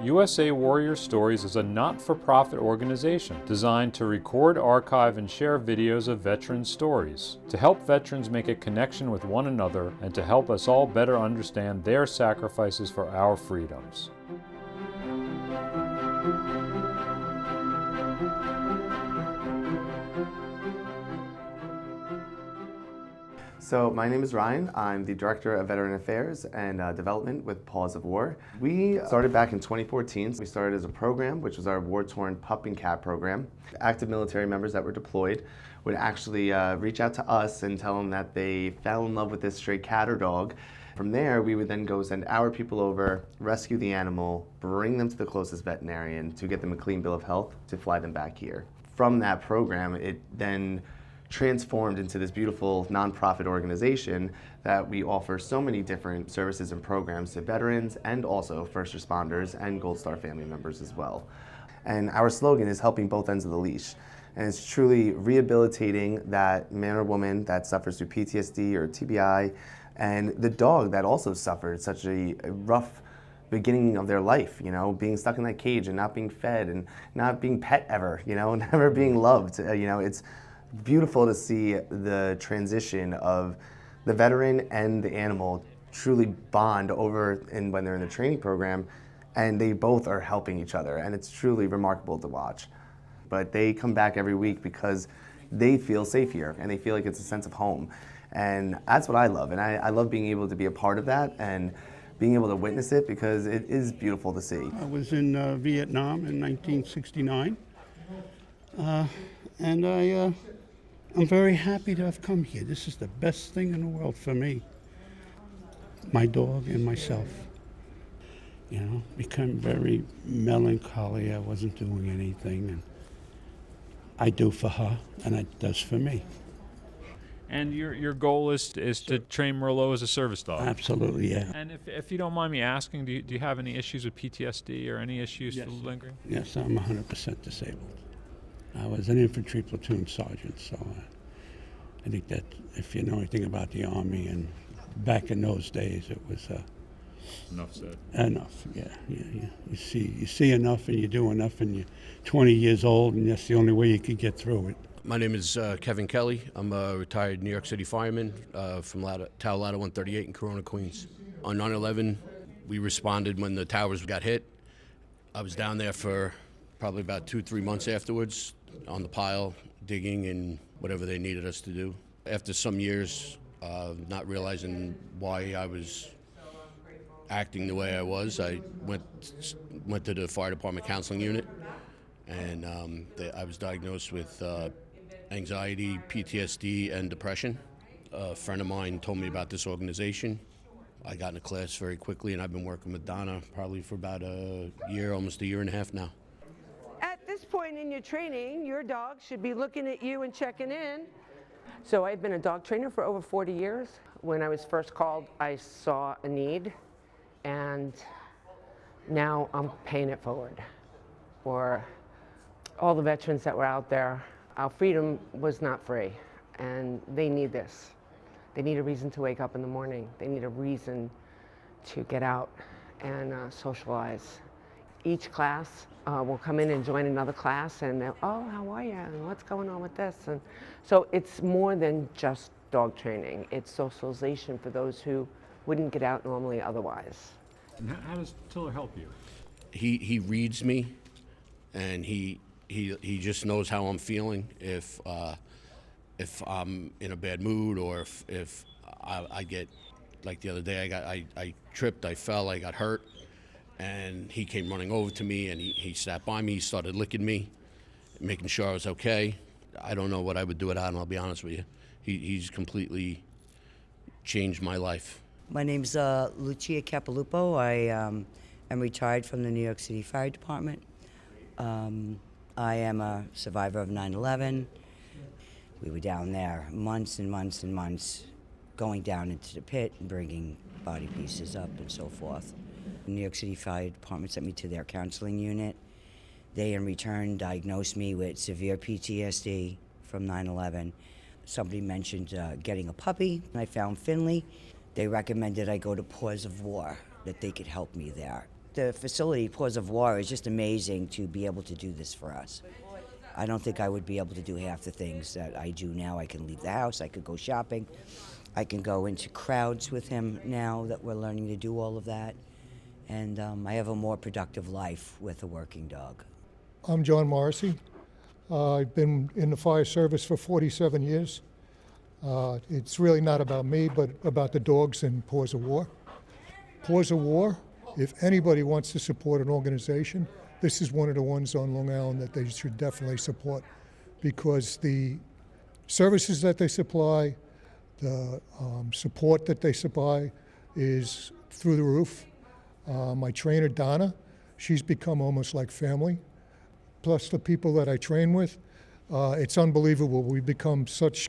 USA Warrior Stories is a not-for-profit organization designed to record, archive, and share videos of veteran stories, to help veterans make a connection with one another and to help us all better understand their sacrifices for our freedoms. So my name is Ryan. I'm the Director of Veteran Affairs and Development with PAWS of War. We started back in 2014. We started as a program, which was our war-torn pup and cat program. Active military members that were deployed would actually reach out to us and tell them that they fell in love with this stray cat or dog. From there, we would then go send our people over, rescue the animal, bring them to the closest veterinarian to get them a clean bill of health to fly them back here. From that program, it then transformed into this beautiful nonprofit organization that we offer so many different services and programs to veterans and also first responders and Gold Star family members as well. And our slogan is helping both ends of the leash. And it's truly rehabilitating that man or woman that suffers through PTSD or TBI and the dog that also suffered such a rough beginning of their life, you know, being stuck in that cage and not being fed and not being pet ever, you know, never being loved. You know, it's beautiful to see the transition of the veteran and the animal truly bond over and when they're in the training program, and they both are helping each other, and it's truly remarkable to watch. But they come back every week because they feel safe here and they feel like it's a sense of home, and that's what I love. And I love being able to be a part of that and being able to witness it because it is beautiful to see. I was in Vietnam in 1969, and I'm very happy to have come here. This is the best thing in the world for me. My dog and myself. You know, become very melancholy. I wasn't doing anything, and I do for her, and it does for me. And your goal is to train Merlot as a service dog? Absolutely, yeah. And if you don't mind me asking, do you have any issues with PTSD or any issues Yes. lingering? Yes, I'm 100% disabled. I was an infantry platoon sergeant, so I think that if you know anything about the Army, and back in those days, it was Enough said. enough. Yeah. You see enough, and you do enough, and you're 20 years old, and that's the only way you can get through it. My name is Kevin Kelly. I'm a retired New York City fireman from Tower Ladder 138 in Corona, Queens. On 9/11, we responded when the towers got hit. I was down there for probably about 2-3 months afterwards, on the pile, digging and whatever they needed us to do. After some years, not realizing why I was acting the way I was, I went to the fire department counseling unit, and I was diagnosed with anxiety, PTSD, and depression. A friend of mine told me about this organization. I got in a class very quickly, and I've been working with Donna probably for about a year, almost a year and a half now. At this point in your training, your dog should be looking at you and checking in. So I've been a dog trainer for over 40 years. When I was first called, I saw a need, and now I'm paying it forward. For all the veterans that were out there, our freedom was not free, and they need this. They need a reason to wake up in the morning. They need a reason to get out and socialize. Each class will come in and join another class, and they'll, oh, how are you? And what's going on with this? And so it's more than just dog training. It's socialization for those who wouldn't get out normally otherwise. And how does Tiller help you? He reads me, and he just knows how I'm feeling. If I'm in a bad mood, or if I get, like the other day, I tripped, I fell, I got hurt, and he came running over to me, and he sat by me, he started licking me, making sure I was okay. I don't know what I would do without him, I'll be honest with you. He's completely changed my life. My name's Lucia Capilupo. I am retired from the New York City Fire Department. I am a survivor of 9/11. We were down there months and months and months, going down into the pit and bringing body pieces up and so forth. The New York City Fire Department sent me to their counseling unit. They, in return, diagnosed me with severe PTSD from 9/11. Somebody mentioned getting a puppy. I found Finley. They recommended I go to PAWS of War, that they could help me there. the facility, PAWS of War, is just amazing to be able to do this for us. I don't think I would be able to do half the things that I do now. I can leave the house, I could go shopping, I can go into crowds with him now that we're learning to do all of that. And I have a more productive life with a working dog. I'm John Morrissey. I've been in the fire service for 47 years. It's really not about me, but about the dogs in PAWS of War. PAWS of War, if anybody wants to support an organization, this is one of the ones on Long Island that they should definitely support, because the services that they supply, the support that they supply is through the roof. My trainer, Donna, she's become almost like family. Plus the people that I train with, it's unbelievable. We've become such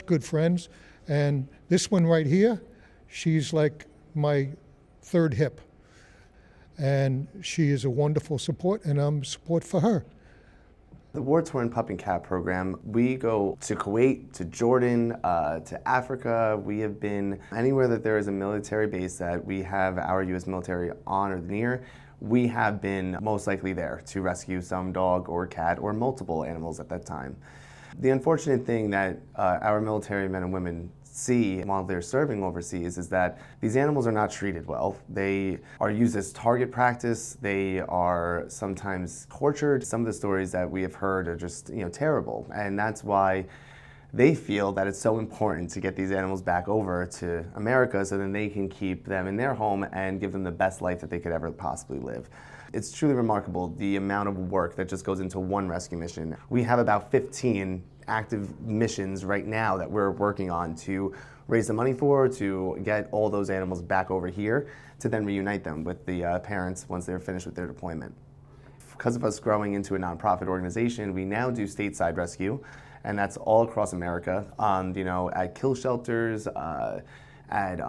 good friends. And this one right here, she's like my third hip. And she is a wonderful support, and I'm support for her. The War Torn Pup and Cat program, we go to Kuwait, to Jordan, to Africa. We have been anywhere that there is a military base that we have our U.S. military on or near. We have been most likely there to rescue some dog or cat or multiple animals at that time. The unfortunate thing that our military men and women see while they're serving overseas is that these animals are not treated well. They are used as target practice. They are sometimes tortured. Some of the stories that we have heard are just, terrible. And that's why they feel that it's so important to get these animals back over to America so then they can keep them in their home and give them the best life that they could ever possibly live. It's truly remarkable the amount of work that just goes into one rescue mission. We have about 15 active missions right now that we're working on to raise the money for, to get all those animals back over here, to then reunite them with the parents once they're finished with their deployment. Because of us growing into a nonprofit organization, we now do stateside rescue, and that's all across America, at kill shelters, at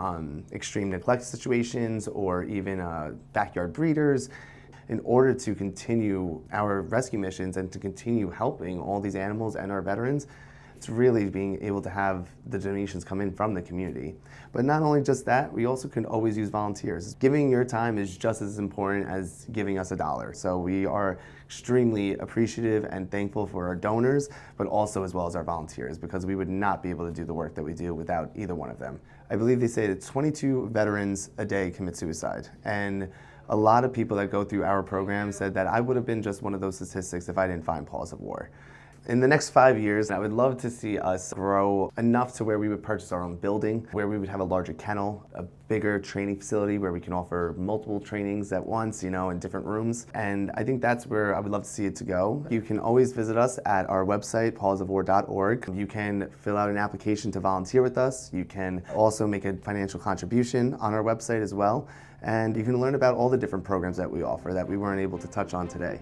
extreme neglect situations, or even backyard breeders, in order to continue our rescue missions and to continue helping all these animals and our veterans. It's really being able to have the donations come in from the community. But not only just that, we also can always use volunteers. Giving your time is just as important as giving us $1. So we are extremely appreciative and thankful for our donors, but also as well as our volunteers, because we would not be able to do the work that we do without either one of them. I believe they say that 22 veterans a day commit suicide. And a lot of people that go through our program said that I would have been just one of those statistics if I didn't find PAWS of War. In the next 5 years, I would love to see us grow enough to where we would purchase our own building, where we would have a larger kennel, a bigger training facility where we can offer multiple trainings at once, in different rooms. And I think that's where I would love to see it to go. You can always visit us at our website, pawsofwar.org. You can fill out an application to volunteer with us. You can also make a financial contribution on our website as well. And you can learn about all the different programs that we offer that we weren't able to touch on today.